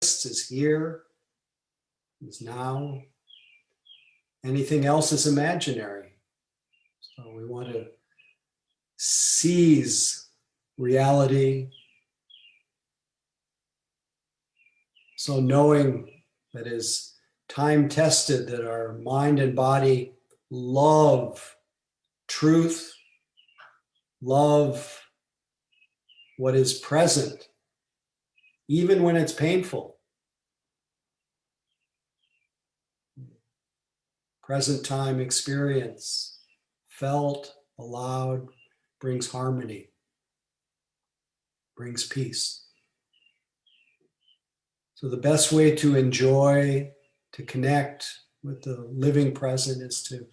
is here, is now. Anything else is imaginary. So we want to seize reality. So knowing that is time tested, that our mind and body love truth, love what is present, even when it's painful. Present time experience, felt, allowed, brings harmony, brings peace. So the best way to enjoy, to connect with the living present is to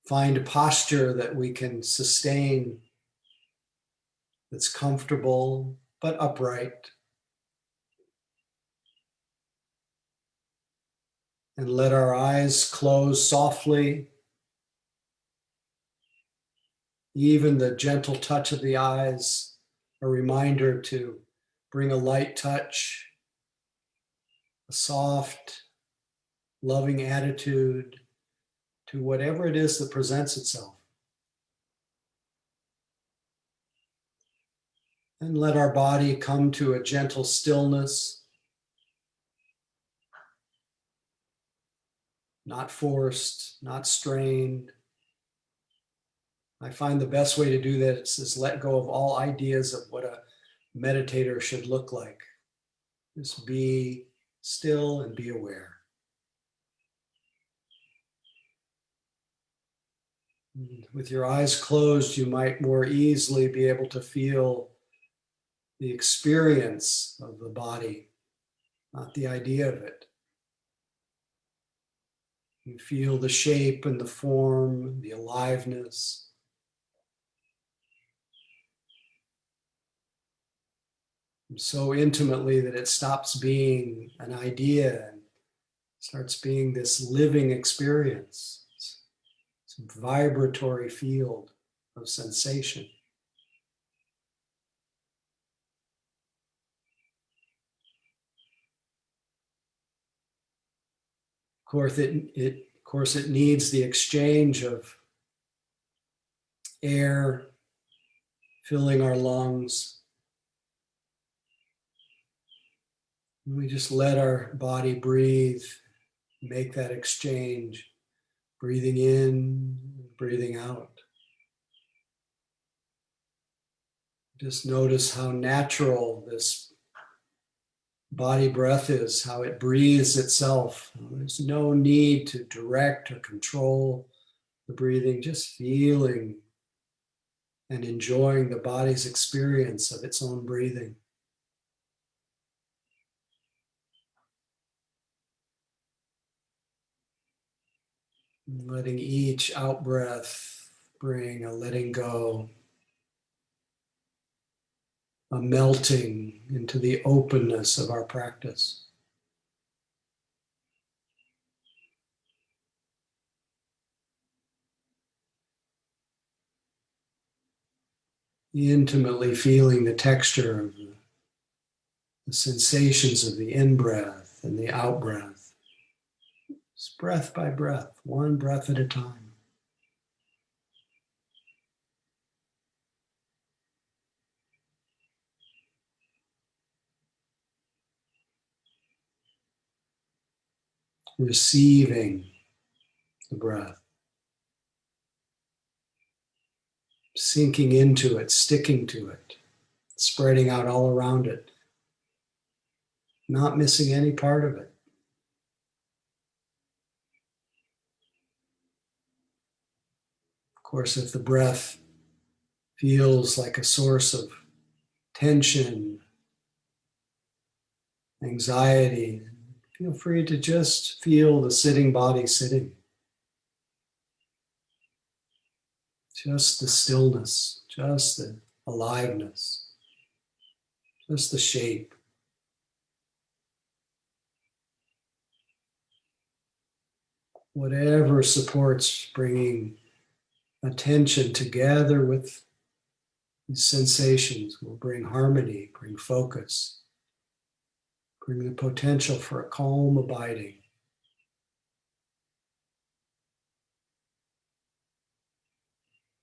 find a posture that we can sustain, that's comfortable but upright. And let our eyes close softly. Even the gentle touch of the eyes, a reminder to bring a light touch, a soft, loving attitude to whatever it is that presents itself. And let our body come to a gentle stillness, not forced, not strained. I find the best way to do that is let go of all ideas of what a meditator should look like. Just be still and be aware. With your eyes closed, you might more easily be able to feel the experience of the body, not the idea of it. You feel the shape and the form, the aliveness. So intimately that it stops being an idea and starts being this living experience, some vibratory field of sensation. Of course, it needs the exchange of air filling our lungs. We just let our body breathe, make that exchange, breathing in, breathing out. Just notice how natural this body breath is, how it breathes itself. There's no need to direct or control the breathing, just feeling and enjoying the body's experience of its own breathing. Letting each out breath bring a letting go, a melting into the openness of our practice. Intimately feeling the texture of the sensations of the in-breath and the out-breath. Just breath by breath, one breath at a time. Receiving the breath. Sinking into it, sticking to it, spreading out all around it. Not missing any part of it. Of course, if the breath feels like a source of tension, anxiety, feel free to just feel the sitting body sitting. Just the stillness, just the aliveness, just the shape. Whatever supports bringing attention together with these sensations will bring harmony, bring focus. Bring the potential for a calm abiding.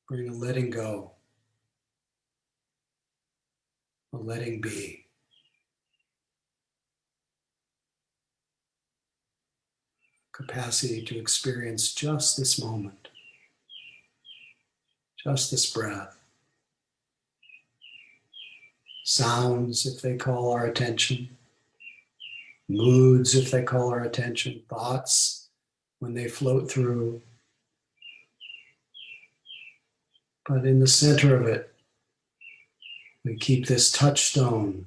Bring a letting go, a letting be. Capacity to experience just this moment, just this breath. Sounds, if they call our attention. Moods, if they call our attention. Thoughts, when they float through. But in the center of it, we keep this touchstone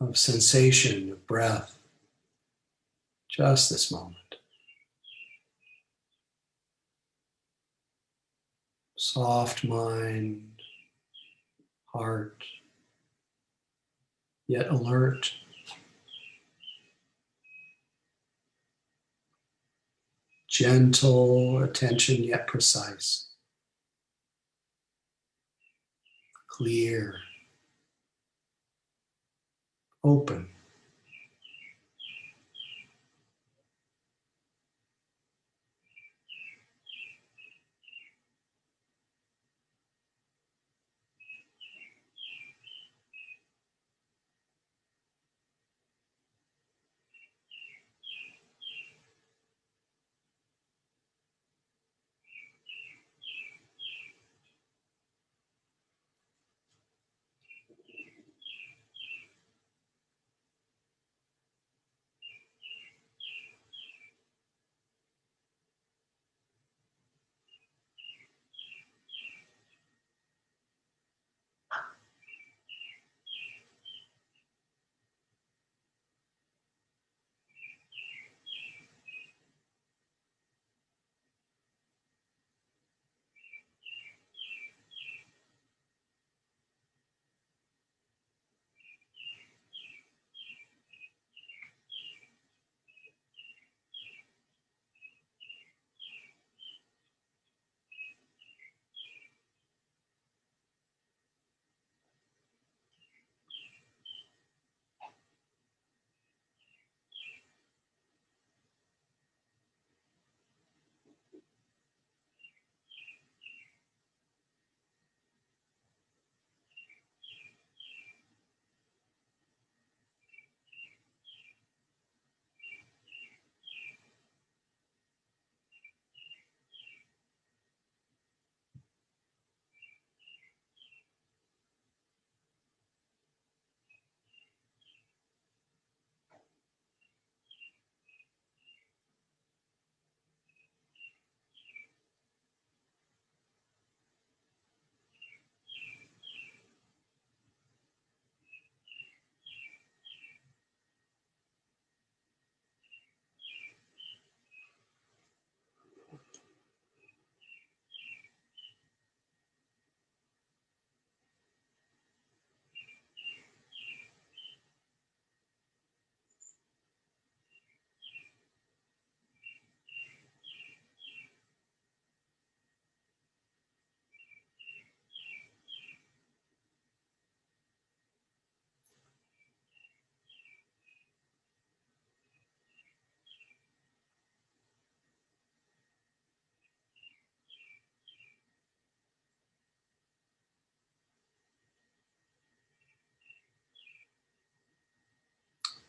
of sensation, of breath. Just this moment. Soft mind, heart, yet alert. Gentle attention, yet precise. Clear. Open.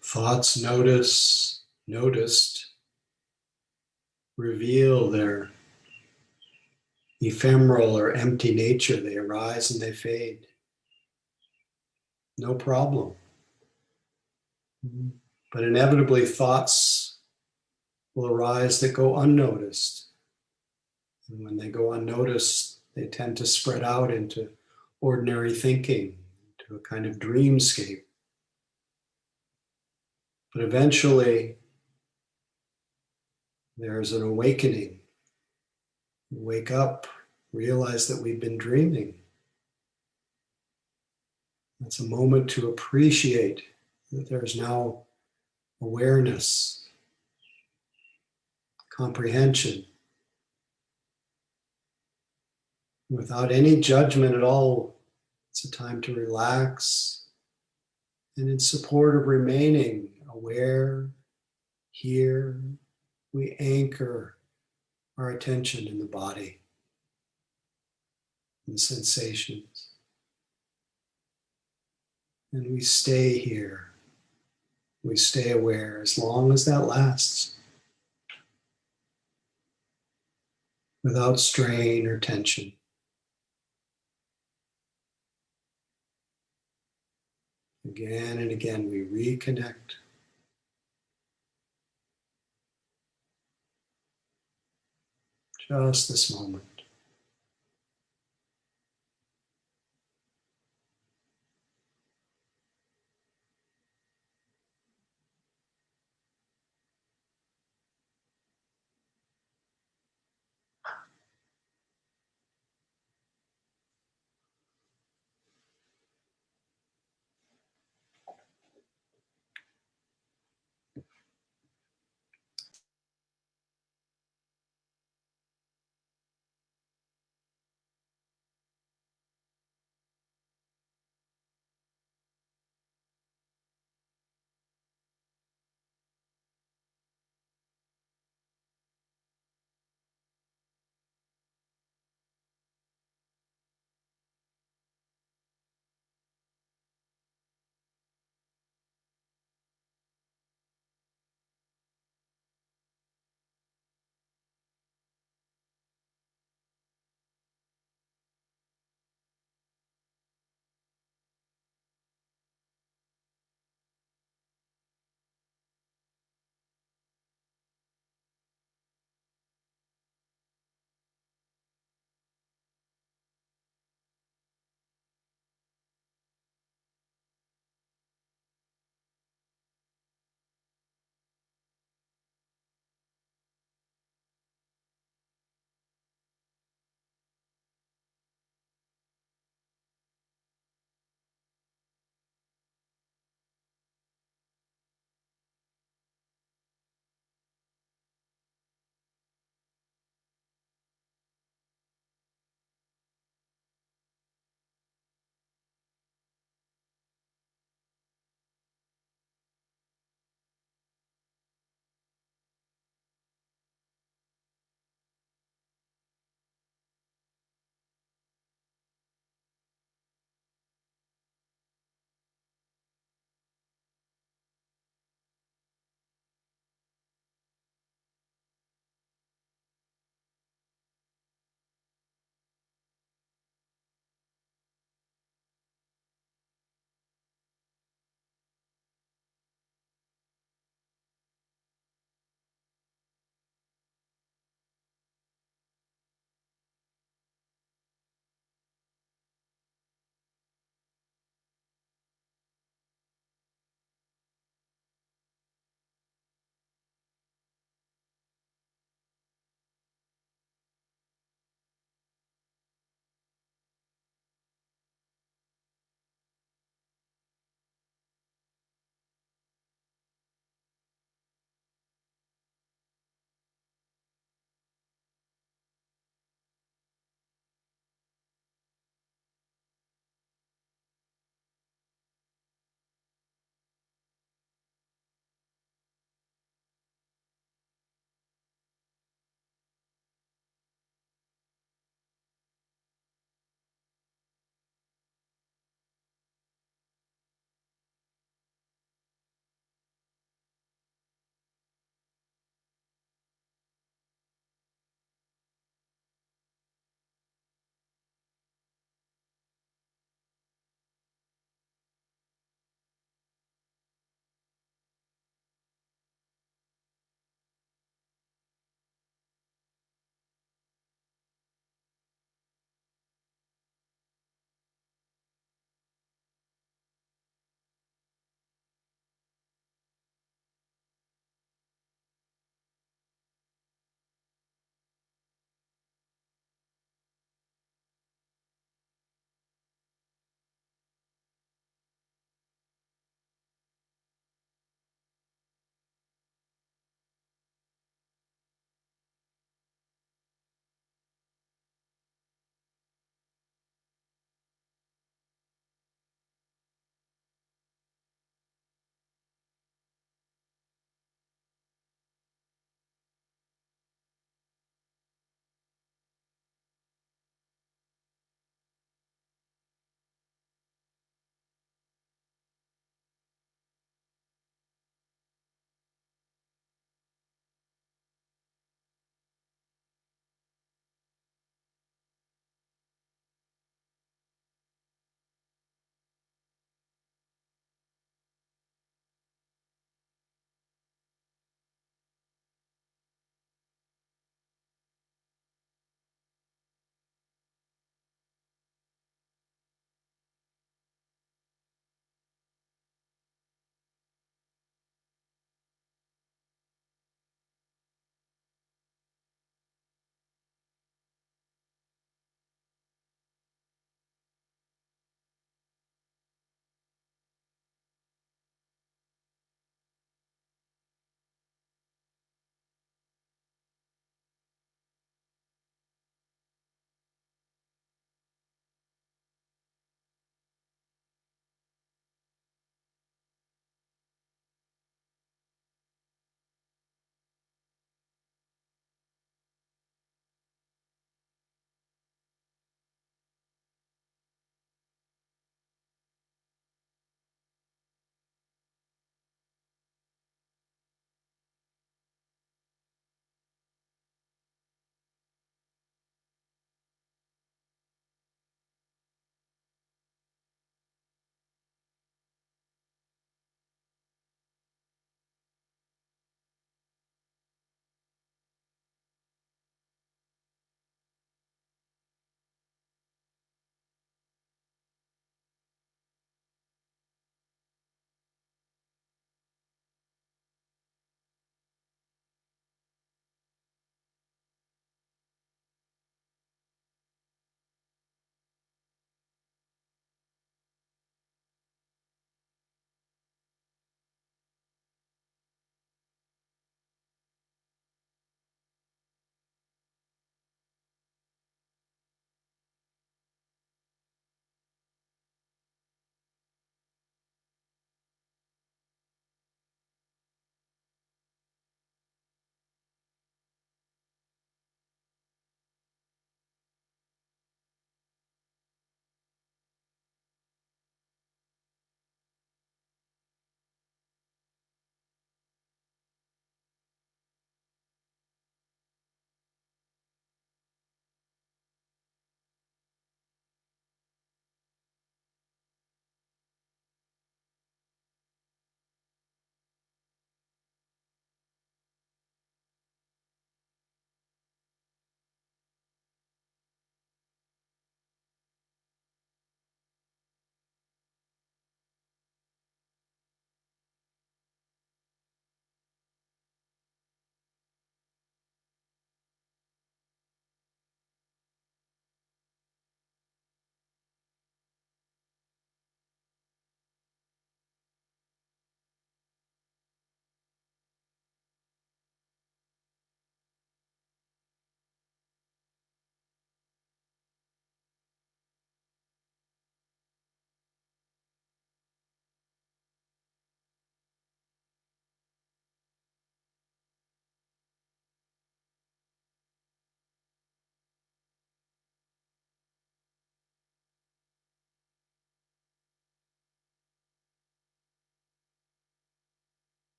Thoughts noticed, reveal their ephemeral or empty nature. They arise and they fade. No problem. But inevitably, thoughts will arise that go unnoticed. And when they go unnoticed, they tend to spread out into ordinary thinking, to a kind of dreamscape. But eventually, there's an awakening. We wake up, realize that we've been dreaming. It's a moment to appreciate that there's now awareness, comprehension, without any judgment at all. It's a time to relax, And in support of remaining aware here, we anchor our attention in the body and sensations. And we stay here. We stay aware as long as that lasts, without strain or tension. Again and again, we reconnect. Just this moment.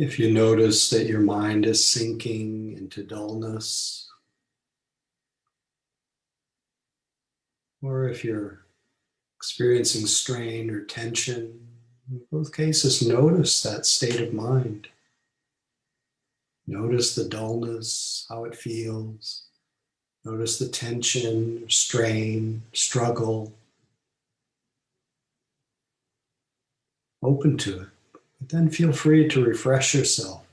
If you notice that your mind is sinking into dullness, or if you're experiencing strain or tension, in both cases, notice that state of mind. Notice the dullness, how it feels. Notice the tension, strain, struggle. Open to it. But then feel free to refresh yourself.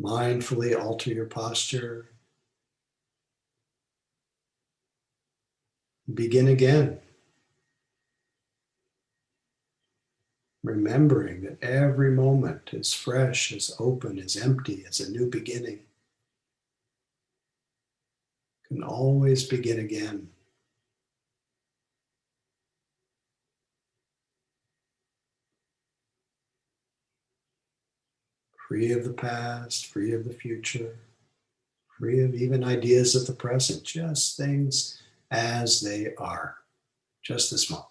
Mindfully alter your posture. Begin again. Remembering that every moment is fresh, is open, is empty, is a new beginning. Can always begin again. Free of the past, free of the future, free of even ideas of the present, just things as they are, just this moment.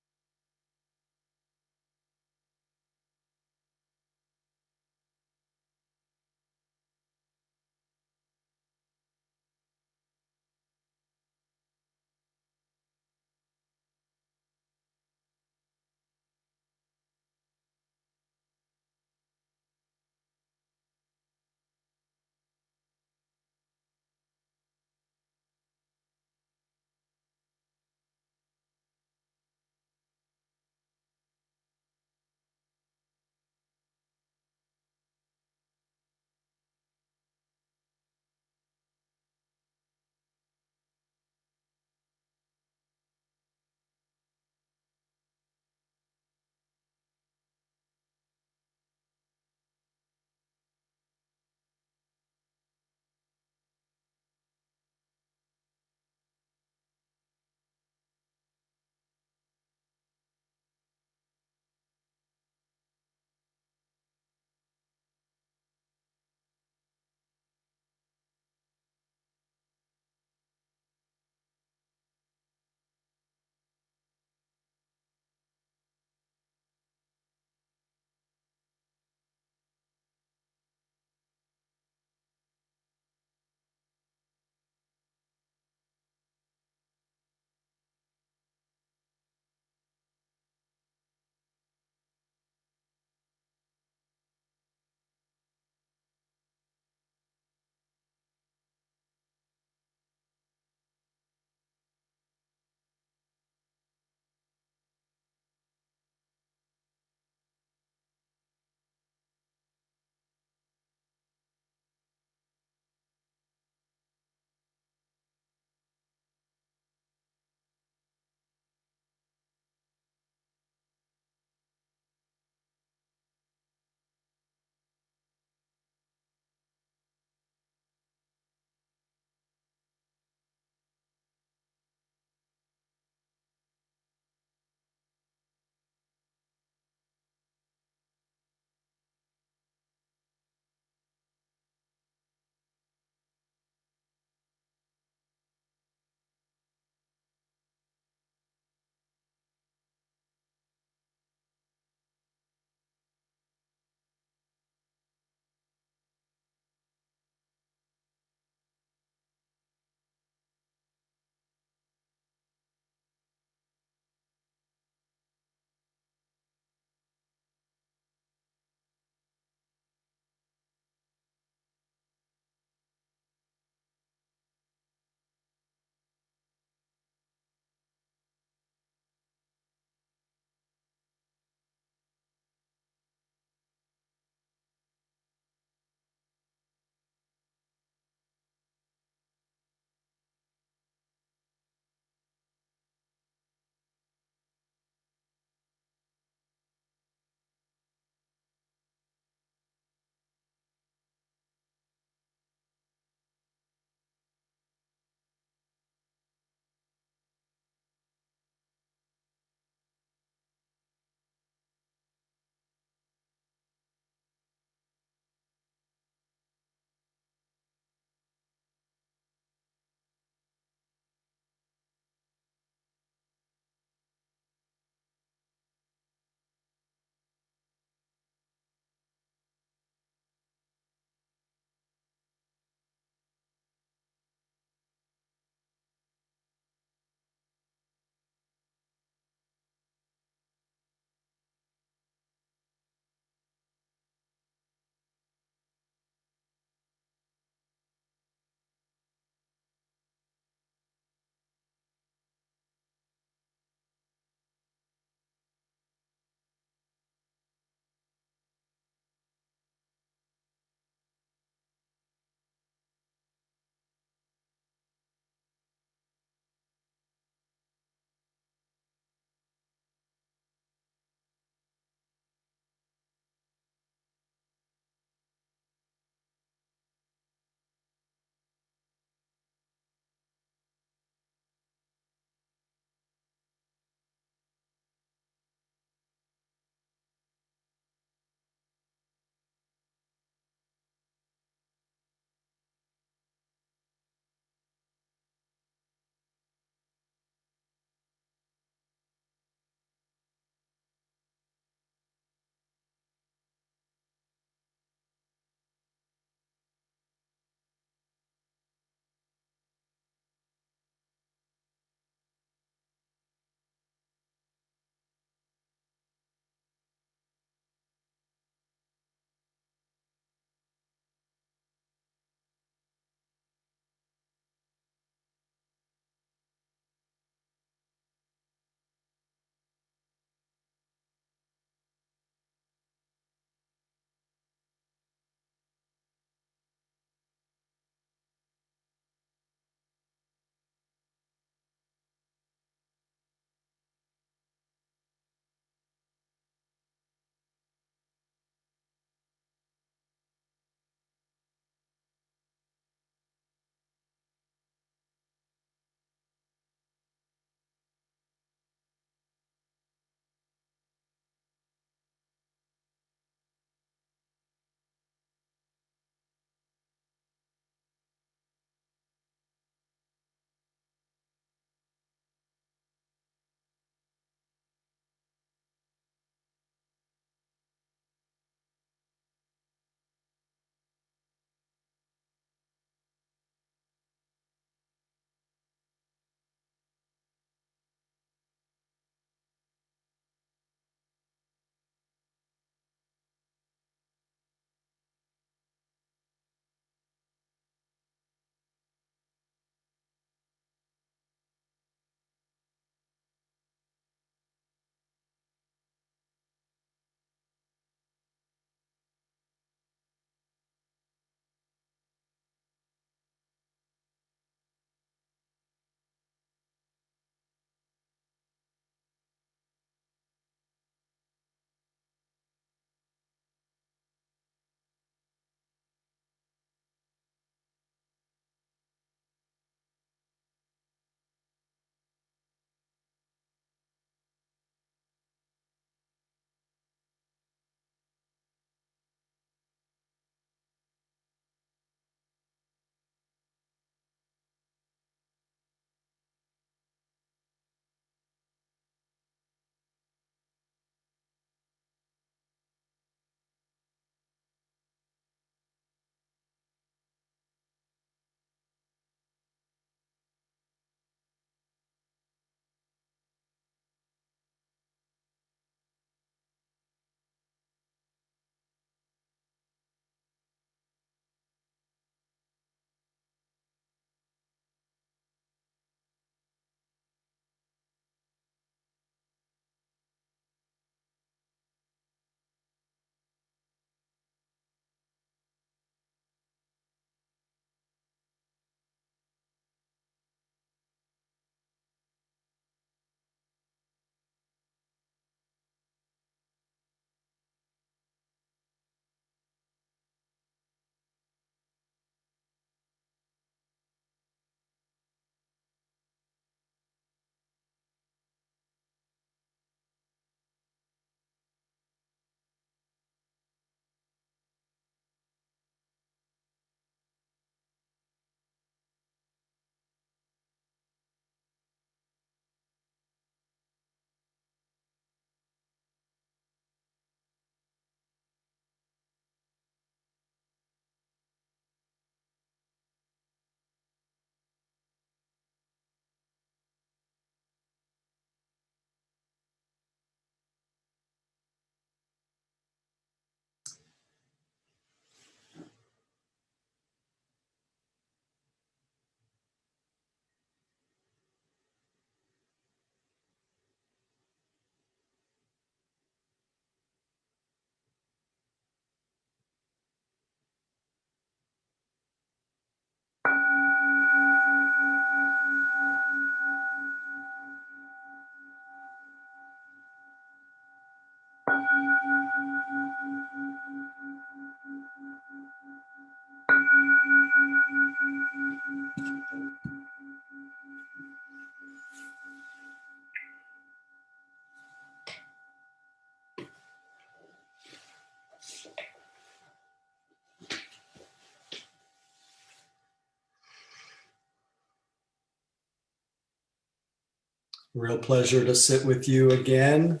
Real pleasure to sit with you again.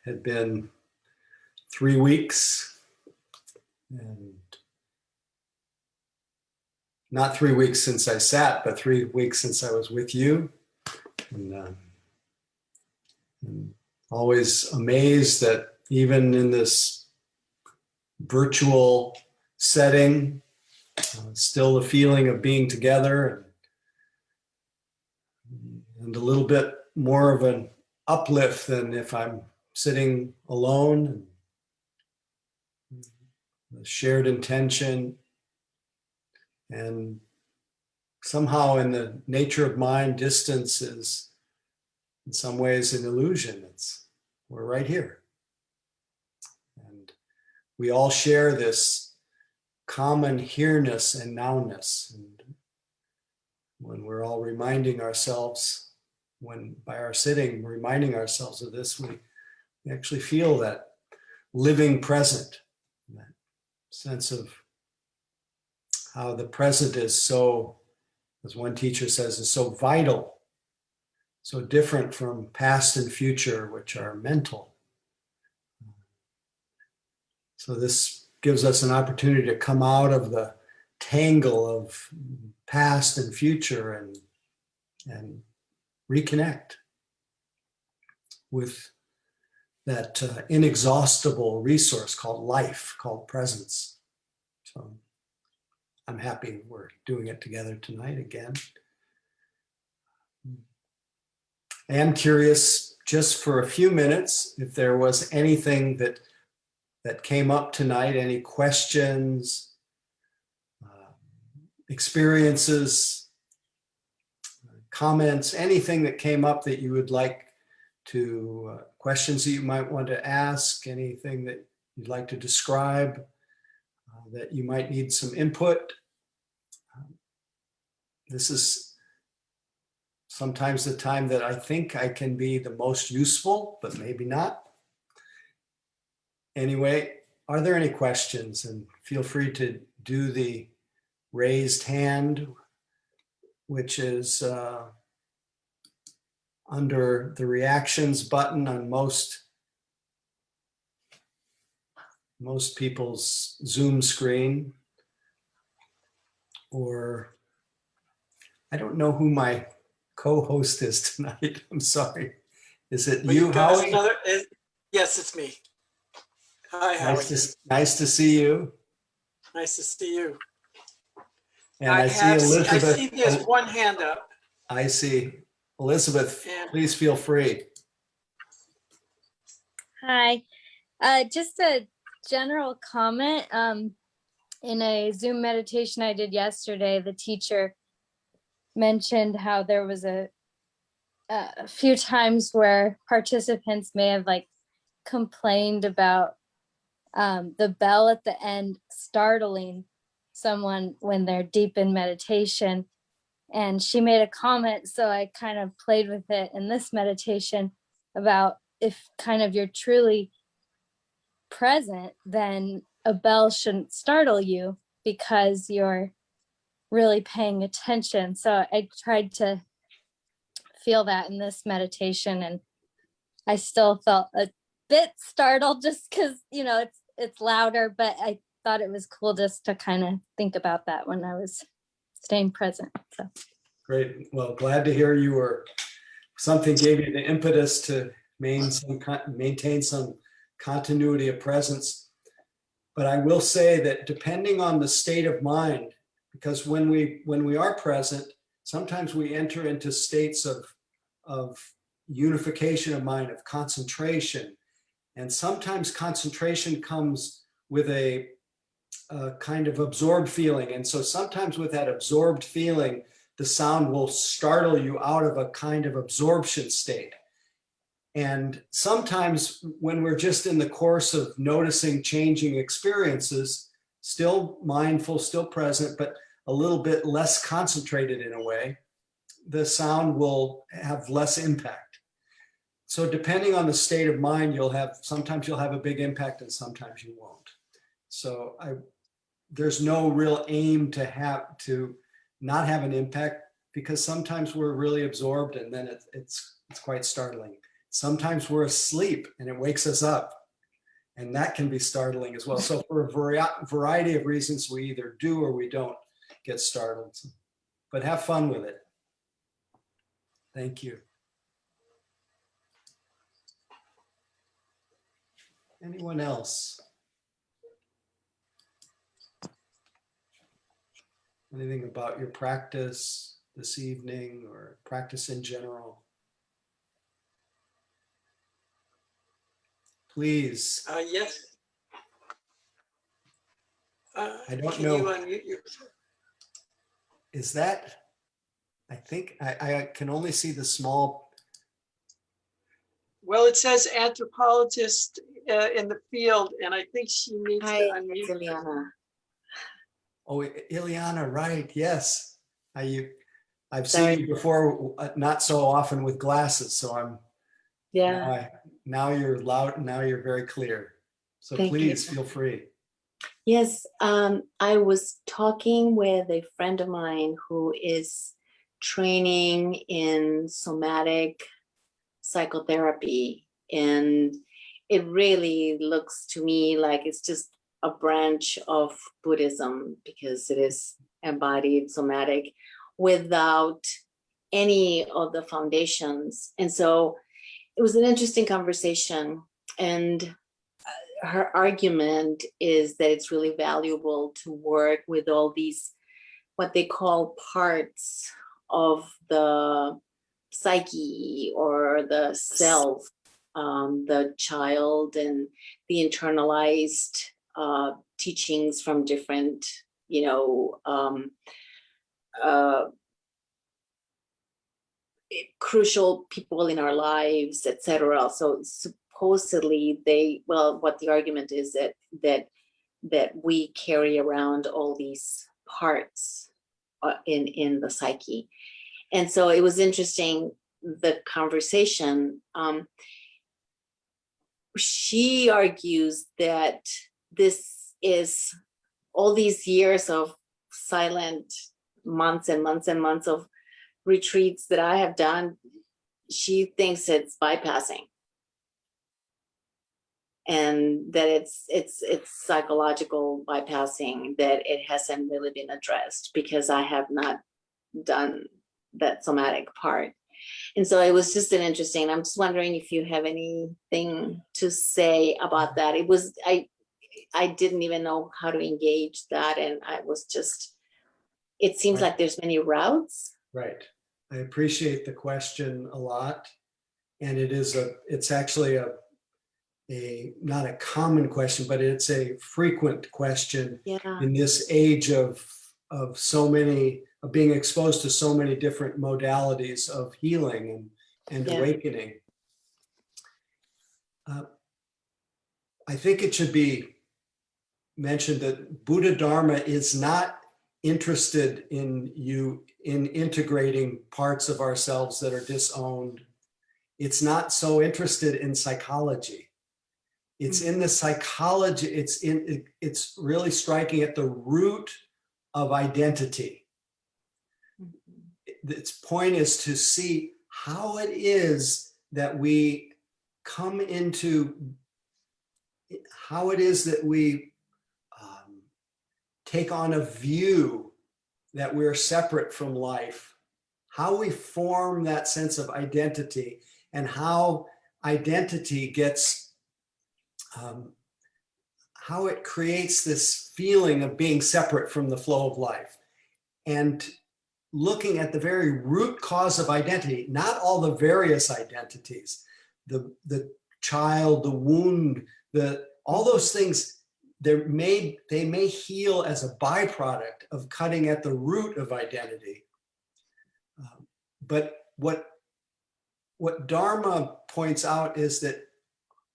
Had been 3 weeks, and not 3 weeks since I sat, but 3 weeks since I was with you. And I'm always amazed that even in this virtual setting, still the feeling of being together and a little bit more of an uplift than if I'm sitting alone. The shared intention, and somehow in the nature of mind, distance is in some ways an illusion. We're right here. And we all share this common here-ness and now-ness. And when we're all reminding ourselves, when by our sitting, reminding ourselves of this, we actually feel that living present, that sense of how the present is so, as one teacher says, is so vital, so different from past and future, which are mental. So this gives us an opportunity to come out of the tangle of past and future and reconnect with that inexhaustible resource called life, called presence. So I'm happy we're doing it together tonight again. I am curious, just for a few minutes, if there was anything that came up tonight, any questions, experiences, comments, anything that came up that you would like to, questions that you might want to ask, anything that you'd like to describe, that you might need some input. This is sometimes the time that I think I can be the most useful, but maybe not. Anyway, are there any questions? And feel free to do the raised hand, which is under the reactions button on most people's Zoom screen. Or I don't know who my co-host is tonight. I'm sorry. Is it you, Howie? Yes, it's me. Hi, Howie. Nice to see you. Nice to see you. And I see Elizabeth. I see there's one hand up. I see. Elizabeth, please feel free. Hi. Just a general comment. In a Zoom meditation I did yesterday, the teacher mentioned how there was a few times where participants may have complained about the bell at the end startling someone when they're deep in meditation. And she made a comment, so I kind of played with it in this meditation about if kind of you're truly present, then a bell shouldn't startle you because you're really paying attention. So I tried to feel that in this meditation, and I still felt a bit startled just because, it's louder, but I thought it was cool just to kind of think about that when I was staying present. So great. Well, glad to hear something gave you the impetus to maintain some continuity of presence. But I will say that depending on the state of mind, because when we are present, sometimes we enter into states of unification of mind, of concentration. And sometimes concentration comes with a kind of absorbed feeling. And so sometimes with that absorbed feeling, the sound will startle you out of a kind of absorption state. And sometimes when we're just in the course of noticing changing experiences, still mindful, still present, but a little bit less concentrated in a way, the sound will have less impact. So depending on the state of mind, sometimes you'll have a big impact and sometimes you won't. So there's no real aim to not have an impact. because sometimes we're really absorbed and then it's quite startling. Sometimes we're asleep and it wakes us up, and that can be startling as well. So for a variety of reasons, we either do or we don't get startled, but have fun with it. Thank you. Anyone else? Anything about your practice this evening or practice in general? Please. Yes. I don't Can know. you unmute yourself? Is that, I think I can only see the small. Well, it says anthropologist in the field, and I think she needs Hi, to it's unmute. Ileana. Oh, Ileana, right? Yes. I've Sorry. seen you before, not so often with glasses. So Yeah, now you're loud. Now you're very clear. So Thank you. please feel free. yes. I was talking with a friend of mine who is training in somatic psychotherapy, and it really looks to me like it's just a branch of Buddhism because it is embodied somatic without any of the foundations. And so it was an interesting conversation, and her argument is that it's really valuable to work with all these what they call parts of the psyche or the self, the child and the internalized teachings from different, uh, crucial people in our lives, etc. So supposedly what the argument is that we carry around all these parts in the psyche. And so it was interesting, the conversation. She argues that this is all these years of silent months and months and months of retreats that I have done. She thinks it's bypassing, and that it's psychological bypassing, that it hasn't really been addressed because I have not done that somatic part. And so it was just an interesting, I'm just wondering if you have anything to say about that. I didn't even know how to engage that, and I was just, it seems Right. like there's many routes. Right. I appreciate the question a lot. And it's actually not a common question, but it's a frequent question Yeah. in this age of being exposed to so many different modalities of healing and Yeah. awakening. I think it should be mentioned that Buddha Dharma is not interested in integrating parts of ourselves that are disowned. It's not so interested in psychology. It's in the psychology. It's really striking at the root of identity. Its point is to see how it is that we come into, how it is that we take on a view that we're separate from life, how we form that sense of identity, and how identity gets, how it creates this feeling of being separate from the flow of life. And looking at the very root cause of identity, not all the various identities, the child, the wound, all those things, they may heal as a byproduct of cutting at the root of identity. But what Dharma points out is that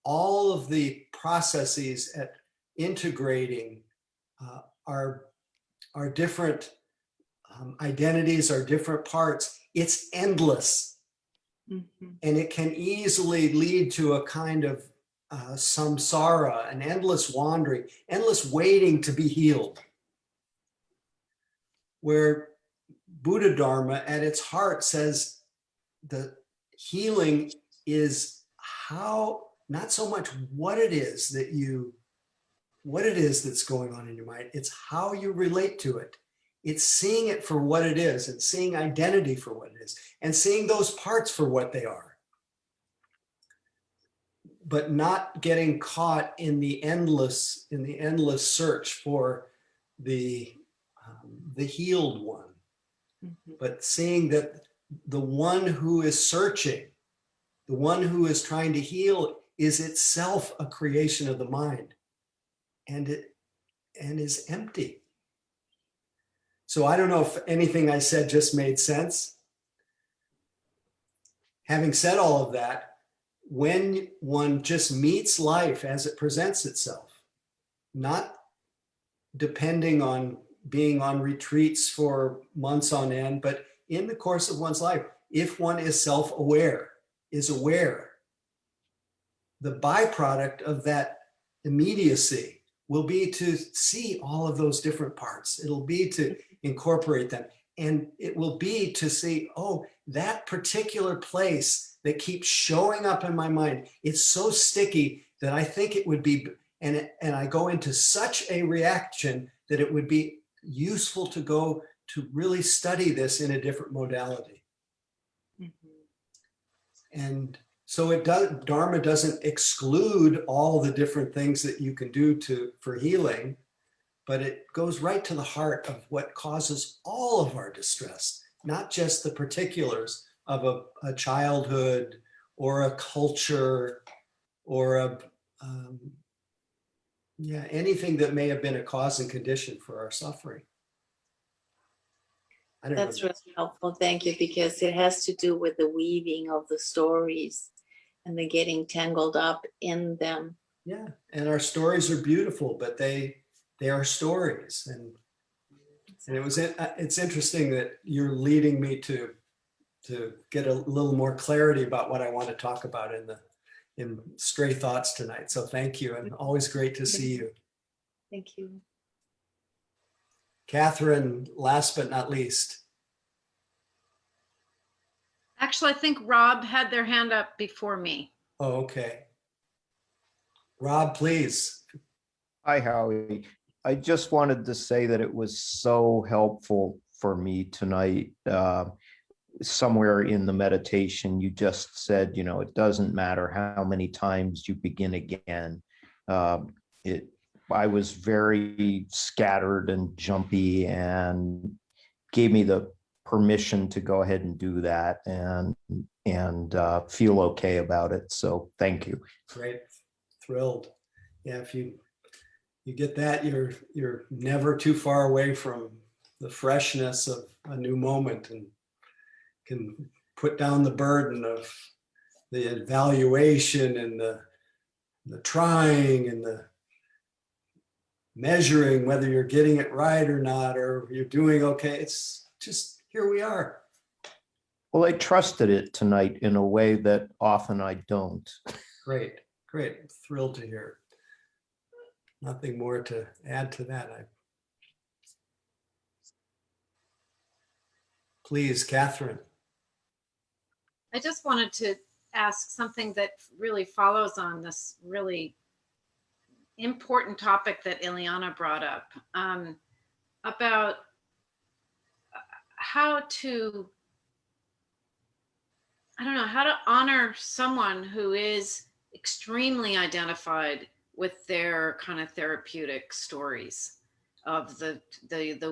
all of the processes at integrating are different identities, are different parts. It's endless. Mm-hmm. And it can easily lead to a kind of samsara, an endless wandering, endless waiting to be healed. Where Buddha Dharma at its heart says the healing is how, not so much what it is that's going on in your mind, it's how you relate to it. It's seeing it for what it is and seeing identity for what it is and seeing those parts for what they are. But not getting caught in the endless search for the healed one, but seeing that the one who is searching, the one who is trying to heal, is itself a creation of the mind, and is empty. So I don't know if anything I said just made sense. Having said all of that, when one just meets life as it presents itself, not depending on being on retreats for months on end, but in the course of one's life, if one is self-aware, is aware, the byproduct of that immediacy will be to see all of those different parts. It'll be to incorporate them. And it will be to see, oh, that particular place that keeps showing up in my mind, it's so sticky that I think it would be, and I go into such a reaction that it would be useful to go to really study this in a different modality. And so Dharma doesn't exclude all the different things that you can do for healing, but it goes right to the heart of what causes all of our distress, not just the particulars of a childhood or a culture or anything that may have been a cause and condition for our suffering. I don't That's know. really helpful. Thank you, because it has to do with the weaving of the stories and the getting tangled up in them. Yeah, and our stories are beautiful, but they are stories, and it's interesting that you're leading me to get a little more clarity about what I want to talk about in Stray Thoughts tonight. So thank you, and always great to see you. Thank you. Catherine, last but not least. Actually, I think Rob had their hand up before me. Oh, okay. Rob, please. Hi, Howie. I just wanted to say that it was so helpful for me tonight. Somewhere in the meditation, you just said, it doesn't matter how many times you begin again. I was very scattered and jumpy, and gave me the permission to go ahead and do that and feel okay about it. So thank you. Great, thrilled. Yeah, if you get that, you're never too far away from the freshness of a new moment, and can put down the burden of the evaluation and the trying and the measuring whether you're getting it right or not, or you're doing okay. It's just, here we are. Well, I trusted it tonight in a way that often I don't. Great, great. Thrilled to hear. Nothing more to add to that. Please, Catherine. I just wanted to ask something that really follows on this really important topic that Ileana brought up, about how to, how to honor someone who is extremely identified with their kind of therapeutic stories of the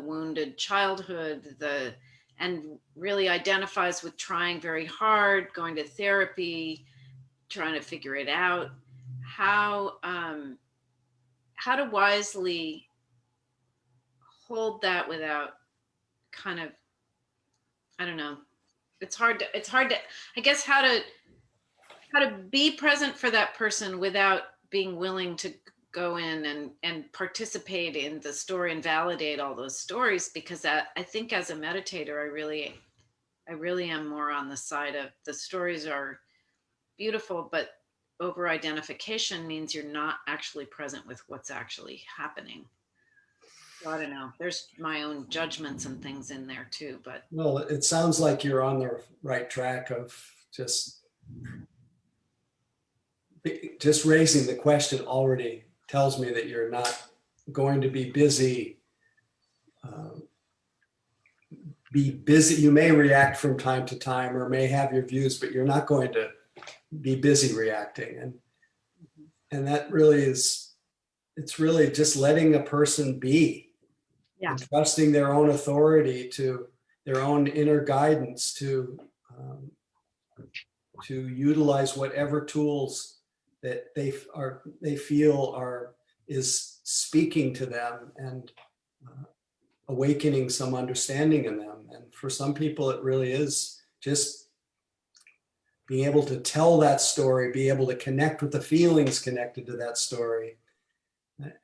wounded childhood, and really identifies with trying very hard, going to therapy, trying to figure it out. How to wisely hold that without kind of, it's hard to, I guess, how to be present for that person without being willing to go in and participate in the story and validate all those stories, because I think as a meditator, I really am more on the side of the stories are beautiful, but over identification means you're not actually present with what's actually happening. I don't know. There's my own judgments and things in there too, but Well, it sounds like you're on the right track of just raising the question already tells me that you're not going to be busy. Be busy. You may react from time to time or may have your views, but you're not going to be busy reacting. And that really is, it's really just letting a person be. Yeah. And trusting their own authority, to their own inner guidance, to utilize whatever tools that they feel is speaking to them and awakening some understanding in them. And for some people, it really is just being able to tell that story, be able to connect with the feelings connected to that story.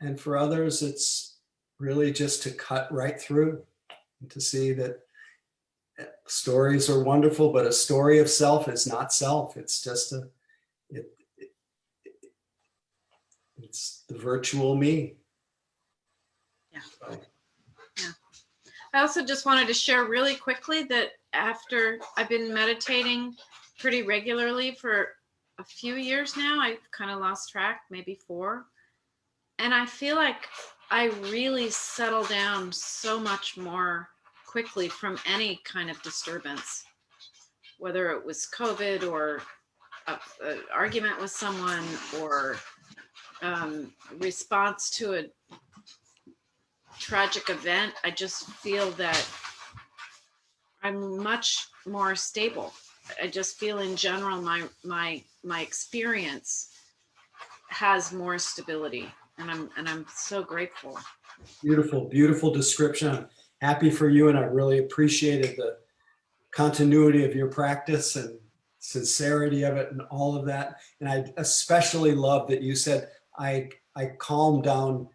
And for others, it's really just to cut right through and to see that stories are wonderful, but a story of self is not self. It's just it's the virtual me. Yeah. So, I also just wanted to share really quickly that after I've been meditating pretty regularly for a few years now, I've kind of lost track, maybe 4. And I feel like I really settle down so much more quickly from any kind of disturbance, whether it was COVID or an argument with someone or response to a tragic event. I just feel that I'm much more stable. I just feel in general my experience has more stability, and I'm so grateful. beautiful, beautiful description. I'm happy for you, and I really appreciated the continuity of your practice and sincerity of it and all of that. And I especially love that you said, I calmed down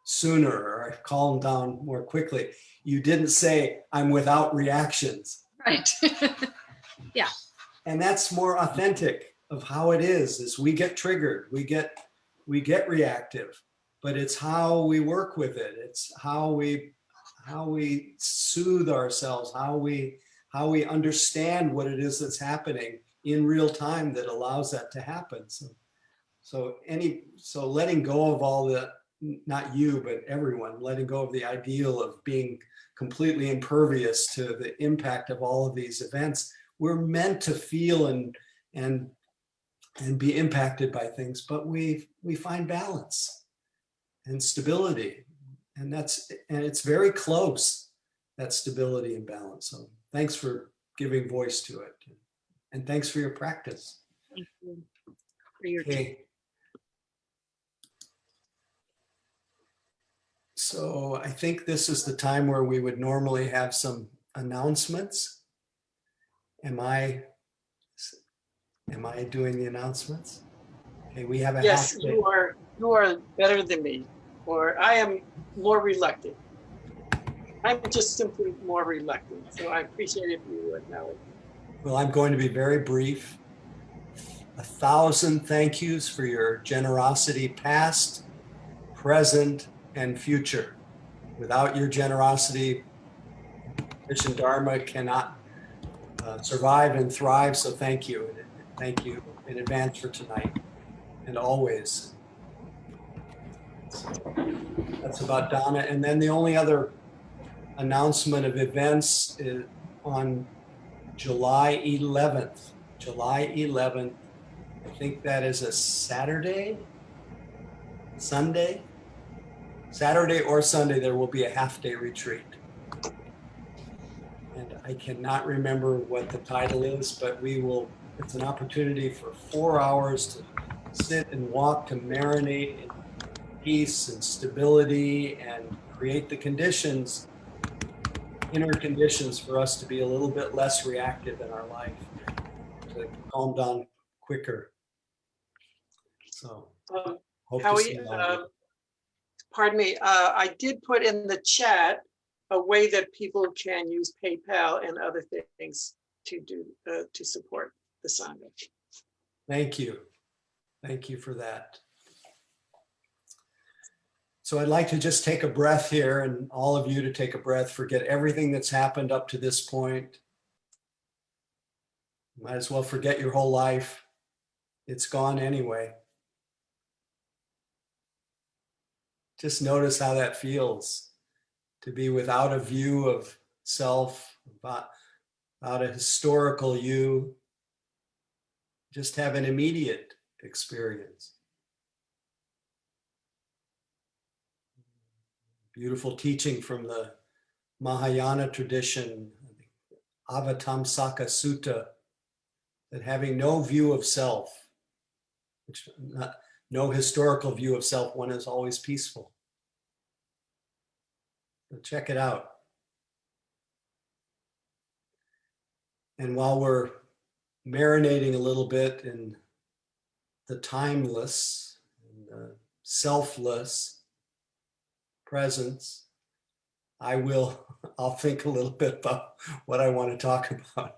sooner, or I calmed down more quickly. You didn't say I'm without reactions. Right. Yeah. And that's more authentic of how it is we get triggered, we get reactive, but it's how we work with it. It's how we soothe ourselves, how we understand what it is that's happening in real time that allows that to happen. So letting go of all the, not you, but everyone, letting go of the ideal of being completely impervious to the impact of all of these events. We're meant to feel and be impacted by things, but we find balance and stability, and it's very close, that stability and balance. So thanks for giving voice to it, and thanks for your practice. Thank you for your Okay. So I think this is the time where we would normally have some announcements. Am I doing the announcements? Okay, we have a Yes, half day. you are better than me, or I am more reluctant. I'm just simply more reluctant. So I appreciate if you acknowledge. Well, I'm going to be very brief. 1,000 thank yous for your generosity, past, present, and future. Without your generosity, Mission Dharma cannot survive and thrive. So thank you. Thank you in advance for tonight and always. That's about Donna. And then the only other announcement of events is on July 11th. July 11th. I think that is a Saturday or Sunday, there will be a half-day retreat. And I cannot remember what the title is, but it's an opportunity for 4 hours to sit and walk, to marinate in peace and stability and create the inner conditions for us to be a little bit less reactive in our life, to calm down quicker. So hope to see Howie, all of you. pardon me, I did put in the chat a way that people can use PayPal and other things to do to support the Sangha. Thank you. Thank you for that. So I'd like to just take a breath here, and all of you to take a breath, forget everything that's happened up to this point. Might as well forget your whole life. It's gone anyway. Just notice how that feels to be without a view of self, without a historical you. Just have an immediate experience. Beautiful teaching from the Mahayana tradition, Avatamsaka Sutta, that having no view of self, no historical view of self, one is always peaceful. So check it out. And while we're marinating a little bit in the timeless, and the selfless presence, I'll think a little bit about what I want to talk about.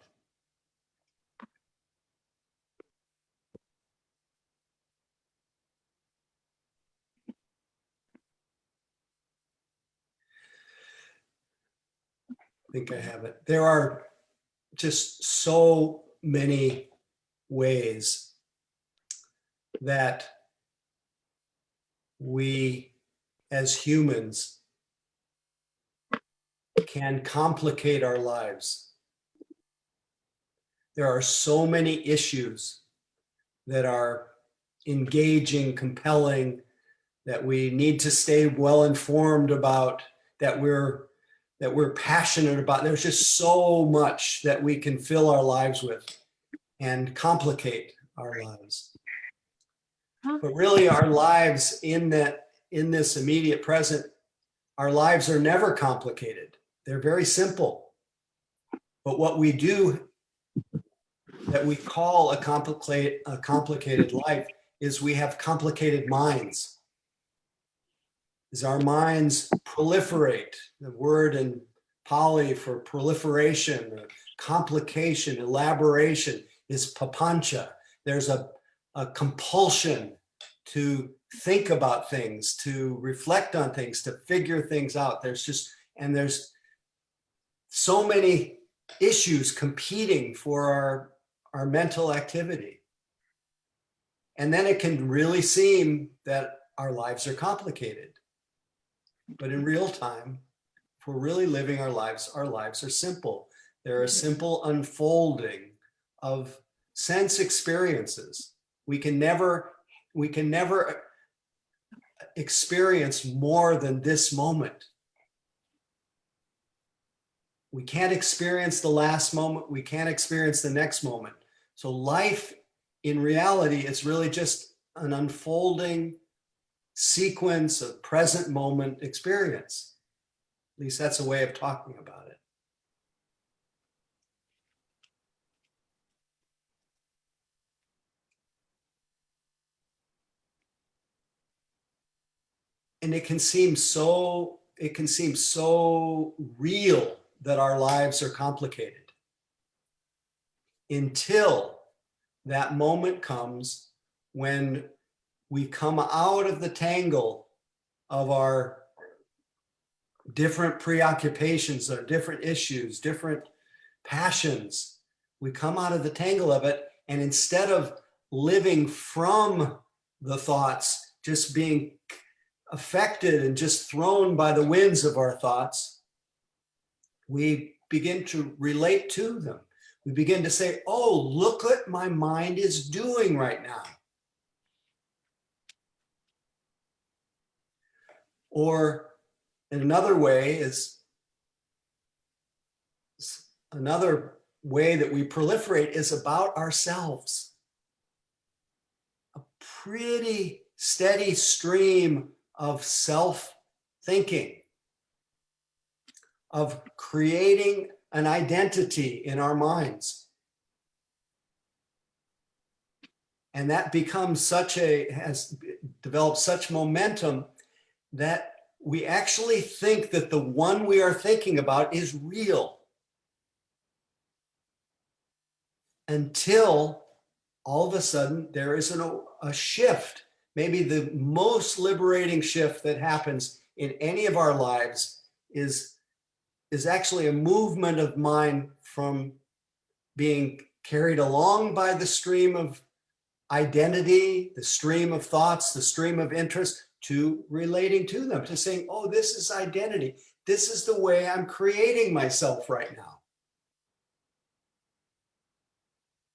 I think I have it. There are just so many ways that we as humans can complicate our lives. There are so many issues that are engaging, compelling, that we need to stay well informed about, that we're passionate about. There's just so much that we can fill our lives with and complicate our lives. But really, our lives in this immediate present, our lives are never complicated. They're very simple. But what we do that we call a complicated life is we have complicated minds. As our minds proliferate, the word in Pali for proliferation, complication, elaboration is Papancha. There's a compulsion to think about things, to reflect on things, to figure things out. There's so many issues competing for our mental activity. And then it can really seem that our lives are complicated. But in real time, if we're really living our lives are simple. They're a simple unfolding of sense experiences. We can never experience more than this moment. We can't experience the last moment. We can't experience the next moment. So life in reality is really just an unfolding sequence of present moment experience. At least that's a way of talking about it. And it can seem so real that our lives are complicated until that moment comes when we come out of the tangle of our different preoccupations, our different issues, different passions. We come out of the tangle of it, and instead of living from the thoughts, just being affected and just thrown by the winds of our thoughts, we begin to relate to them. We begin to say, oh, look what my mind is doing right now. Or in another way that we proliferate is about ourselves. A pretty steady stream of self-thinking, of creating an identity in our minds. And that has developed such momentum that we actually think that the one we are thinking about is real. Until all of a sudden there is a shift. maybe the most liberating shift that happens in any of our lives is actually a movement of mind from being carried along by the stream of identity, the stream of thoughts, the stream of interest, to relating to them, to saying, oh, this is identity. This is the way I'm creating myself right now.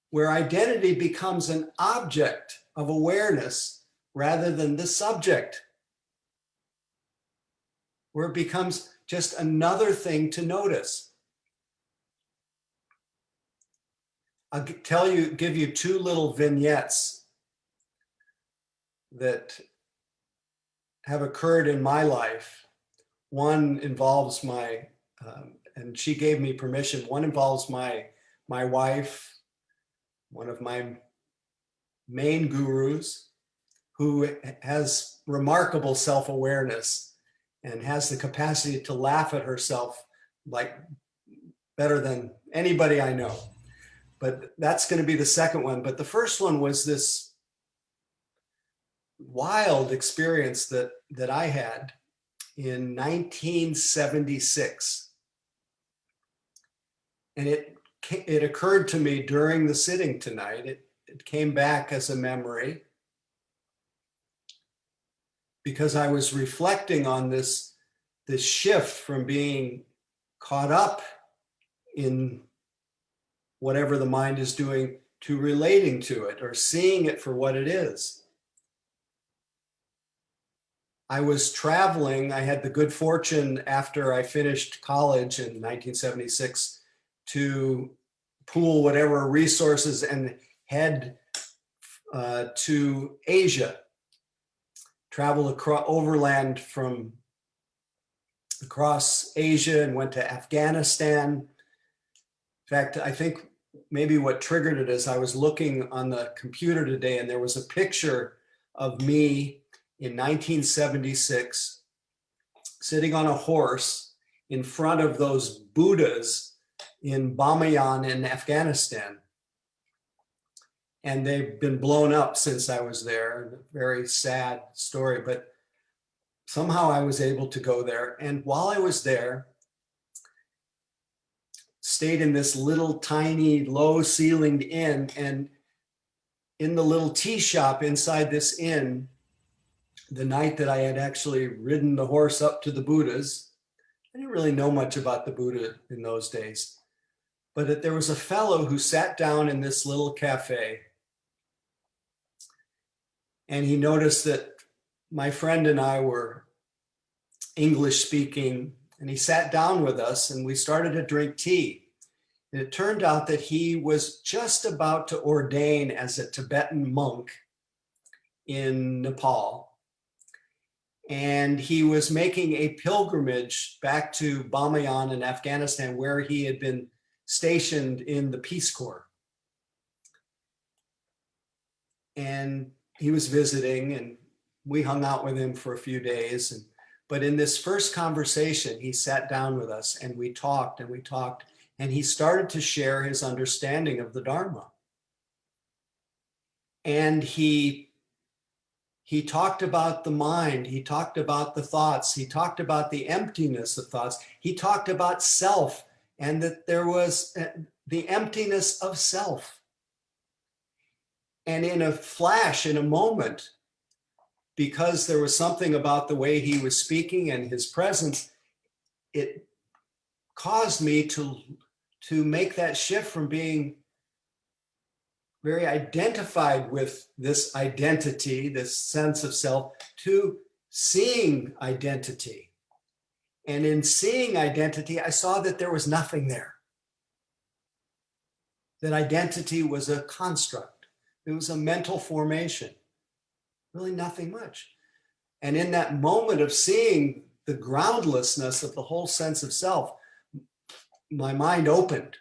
Where identity becomes an object of awareness rather than the subject. Where it becomes just another thing to notice. I'll give you two little vignettes that have occurred in my life. One involves and she gave me permission. One involves my wife, one of my main gurus, who has remarkable self-awareness and has the capacity to laugh at herself like better than anybody I know. But that's going to be the second one. But the first one was this wild experience that I had in 1976. And it occurred to me during the sitting tonight. It came back as a memory because I was reflecting on this shift from being caught up in whatever the mind is doing to relating to it or seeing it for what it is. I was traveling. I had the good fortune after I finished college in 1976 to pool whatever resources and head to Asia, travel overland from across Asia and went to Afghanistan. In fact, I think maybe what triggered it is I was looking on the computer today and there was a picture of me in 1976 sitting on a horse in front of those Buddhas in Bamiyan in Afghanistan. And they've been blown up since I was there. Very sad story, but somehow I was able to go there. And while I was there, stayed in this little tiny low ceilinged inn, and in the little tea shop inside this inn, the night that I had actually ridden the horse up to the Buddhas, I didn't really know much about the Buddha in those days, but there was a fellow who sat down in this little cafe, and he noticed that my friend and I were English speaking, and he sat down with us and we started to drink tea. And it turned out that he was just about to ordain as a Tibetan monk in Nepal. And he was making a pilgrimage back to Bamiyan in Afghanistan, where he had been stationed in the Peace Corps. And he was visiting, and we hung out with him for a few days. But in this first conversation, he sat down with us and we talked, and he started to share his understanding of the Dharma. And he talked about the mind, he talked about the thoughts, he talked about the emptiness of thoughts, he talked about self, and that there was the emptiness of self. And in a flash, in a moment, because there was something about the way he was speaking and his presence, it caused me to make that shift from being very identified with this identity, this sense of self, to seeing identity. And in seeing identity, I saw that there was nothing there. That identity was a construct. It was a mental formation. Really nothing much. And in that moment of seeing the groundlessness of the whole sense of self, my mind opened.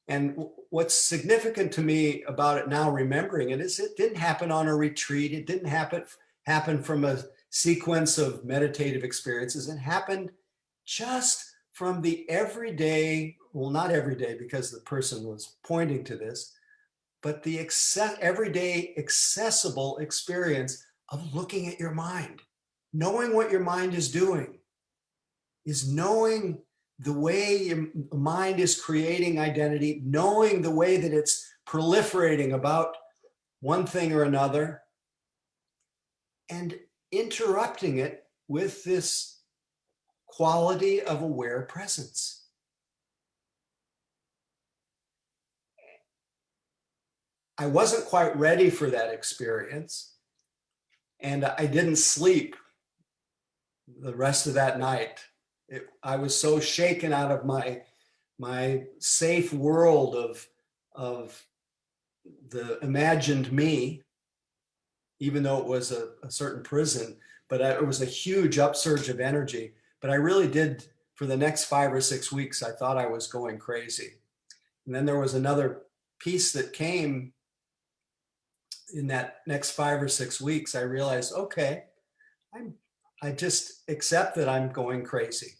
And what's significant to me about it now, remembering it, is it didn't happen on a retreat. It didn't happen from a sequence of meditative experiences. It happened just from the everyday, well, not every day because the person was pointing to this, but the everyday accessible experience of looking at your mind, knowing what your mind is doing, is knowing the way your mind is creating identity, knowing the way that it's proliferating about one thing or another, and interrupting it with this quality of aware presence. I wasn't quite ready for that experience, and I didn't sleep the rest of that night. I was so shaken out of my safe world of the imagined me, even though it was a certain prison, but it was a huge upsurge of energy. But I really did, for the next 5 or 6 weeks, I thought I was going crazy. And then there was another piece that came in that next 5 or 6 weeks. I realized, okay, I just accept that I'm going crazy.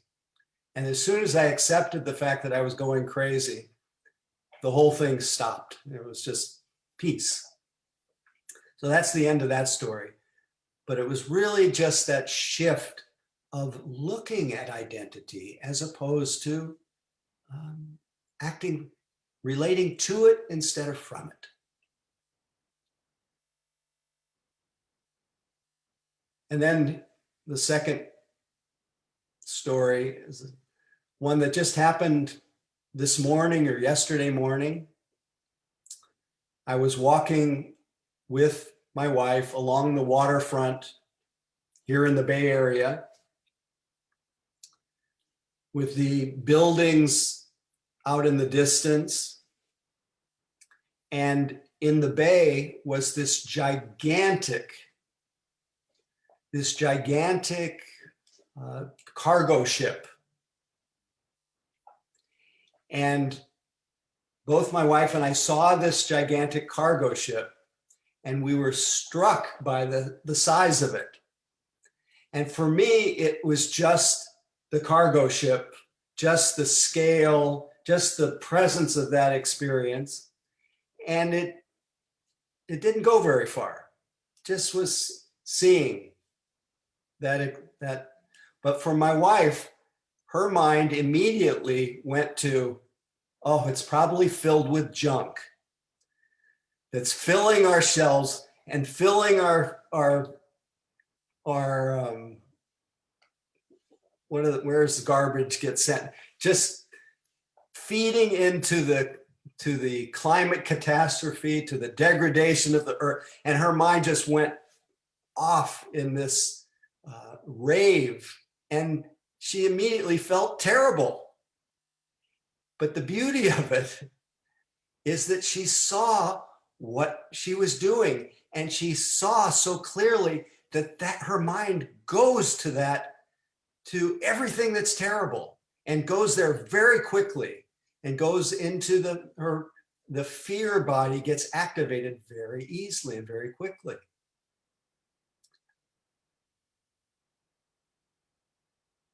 And as soon as I accepted the fact that I was going crazy, the whole thing stopped. It was just peace. So that's the end of that story. But it was really just that shift of looking at identity as opposed to relating to it instead of from it. And then the second story is one that just happened this morning or yesterday morning. I was walking with my wife along the waterfront here in the Bay Area, with the buildings out in the distance. And in the bay was this gigantic cargo ship. And both my wife and I saw this gigantic cargo ship, and we were struck by the size of it. And for me, it was just the cargo ship, just the scale, just the presence of that experience. And it didn't go very far. Just was seeing that. But for my wife, her mind immediately went to, oh, it's probably filled with junk that's filling our shelves and filling our where's the garbage get sent, just feeding into the climate catastrophe, to the degradation of the earth. And her mind just went off in this rave, and she immediately felt terrible. But the beauty of it is that she saw what she was doing, and she saw so clearly that her mind goes to everything that's terrible, and goes there very quickly, and goes into the fear body gets activated very easily and very quickly.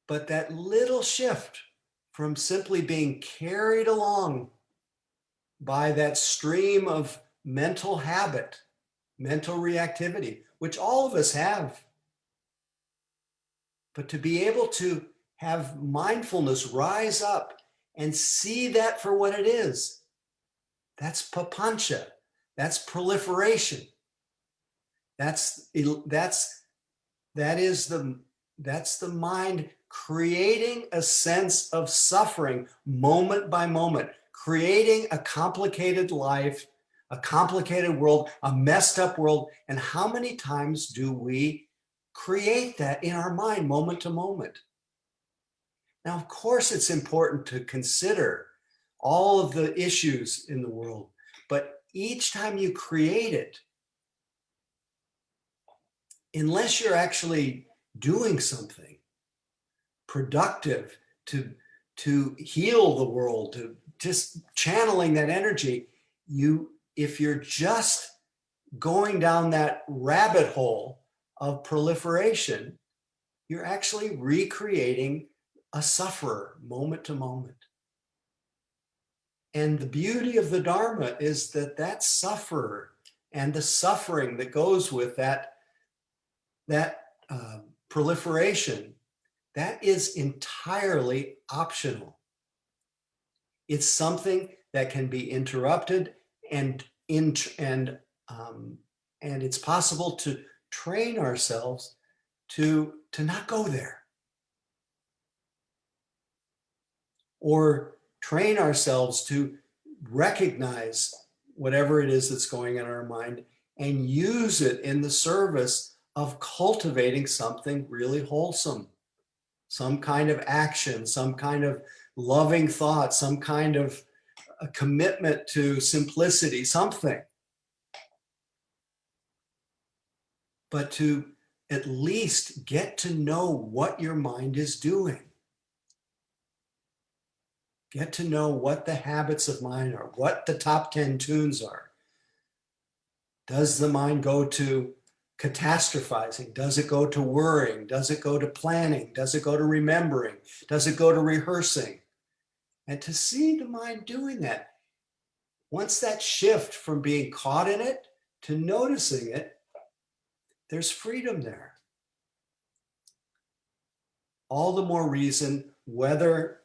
But that little shift from simply being carried along by that stream of mental habit, mental reactivity, which all of us have, but to be able to have mindfulness rise up and see that for what it is, that's Papancha, that's proliferation. That's the mind creating a sense of suffering moment by moment, creating a complicated life, a complicated world, a messed up world. And how many times do we create that in our mind moment to moment? Now, of course, it's important to consider all of the issues in the world, but each time you create it, unless you're actually doing something productive to heal the world, to just channeling that energy, if you're just going down that rabbit hole of proliferation, you're actually recreating a sufferer moment to moment. And the beauty of the Dharma is that that sufferer and the suffering that goes with that proliferation, that is entirely optional. It's something that can be interrupted, and it's possible to train ourselves to not go there, or train ourselves to recognize whatever it is that's going in our mind and use it in the service of cultivating something really wholesome, some kind of action, some kind of loving thought, some kind of a commitment to simplicity, something. But to at least get to know what your mind is doing. Get to know what the habits of mind are, what the top 10 tunes are. Does the mind go to catastrophizing? Does it go to worrying? Does it go to planning? Does it go to remembering? Does it go to rehearsing? And to see the mind doing that, once that shift from being caught in it to noticing it, there's freedom there. All the more reason, whether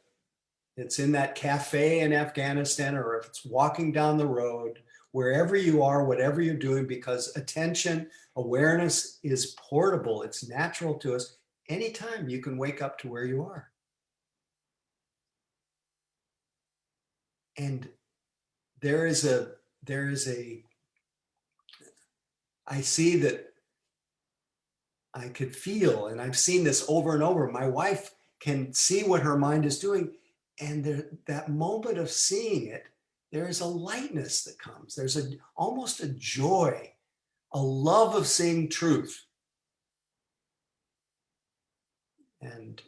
it's in that cafe in Afghanistan or if it's walking down the road, wherever you are, whatever you're doing, because attention, awareness is portable. It's natural to us. Anytime you can wake up to where you are. And there is a, I see that I could feel, and I've seen this over and over. My wife can see what her mind is doing. And that moment of seeing it, there is a lightness that comes. There's almost a joy, a love of seeing truth. And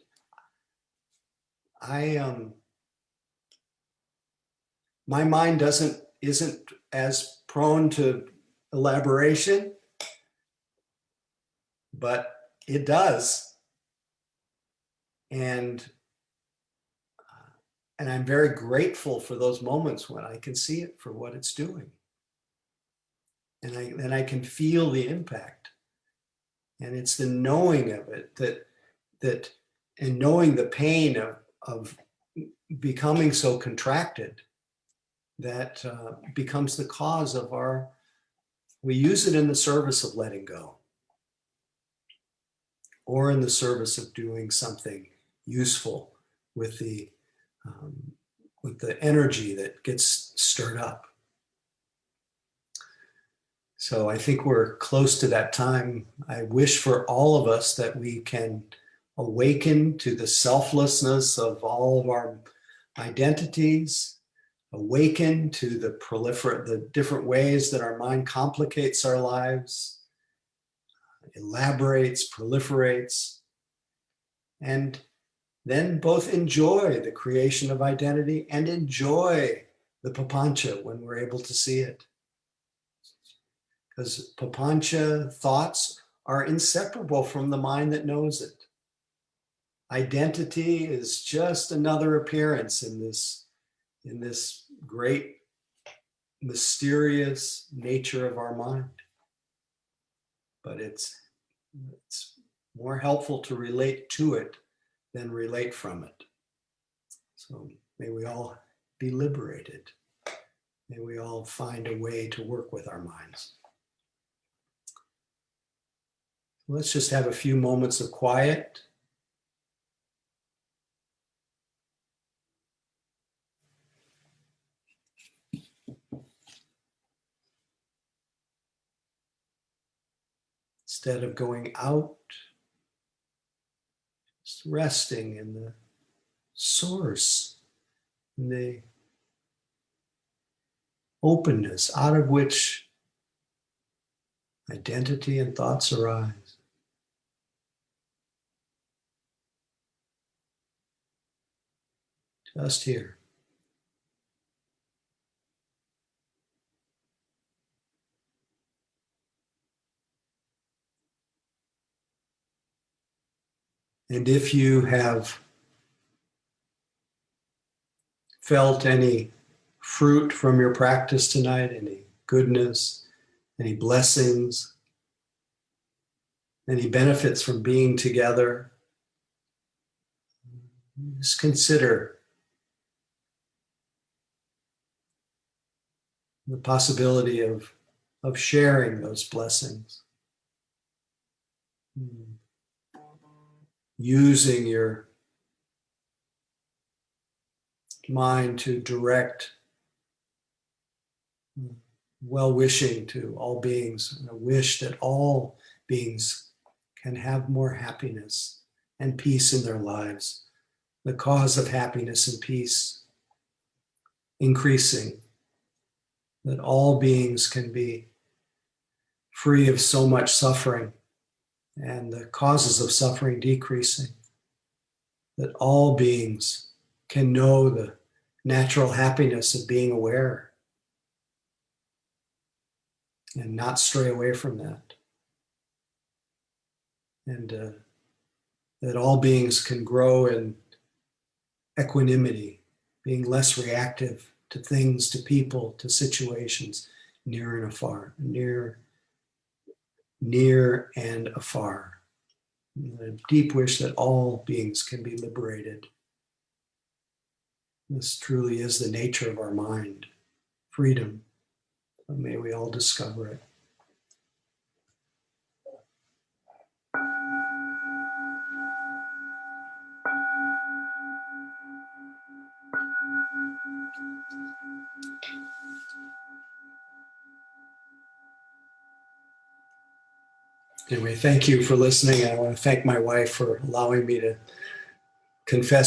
my mind isn't as prone to elaboration, but it does. And I'm very grateful for those moments when I can see it for what it's doing. And I can feel the impact. And it's the knowing of it and knowing the pain of becoming so contracted that becomes the cause of we use it in the service of letting go, or in the service of doing something useful with the energy that gets stirred up. So I think we're close to that time. I wish for all of us that we can awaken to the selflessness of all of our identities, awaken to the different ways that our mind complicates our lives, elaborates, proliferates, and then both enjoy the creation of identity and enjoy the Papancha when we're able to see it. Because Papancha thoughts are inseparable from the mind that knows it. Identity is just another appearance in this great mysterious nature of our mind. But it's more helpful to relate to it than relate from it. So may we all be liberated. May we all find a way to work with our minds. Let's just have a few moments of quiet. Instead of going out, just resting in the source, in the openness out of which identity and thoughts arise. Just here. And if you have felt any fruit from your practice tonight, any goodness, any blessings, any benefits from being together. Just consider the possibility of sharing those blessings. Using your mind to direct well-wishing to all beings, and a wish that all beings can have more happiness and peace in their lives. The cause of happiness and peace increasing, that all beings can be free of so much suffering and the causes of suffering decreasing, that all beings can know the natural happiness of being aware and not stray away from that. And that all beings can grow in equanimity, being less reactive to things, to people, to situations, near and afar, near and afar. A deep wish that all beings can be liberated. This truly is the nature of our mind, freedom. So may we all discover it. Anyway, thank you for listening. I want to thank my wife for allowing me to confess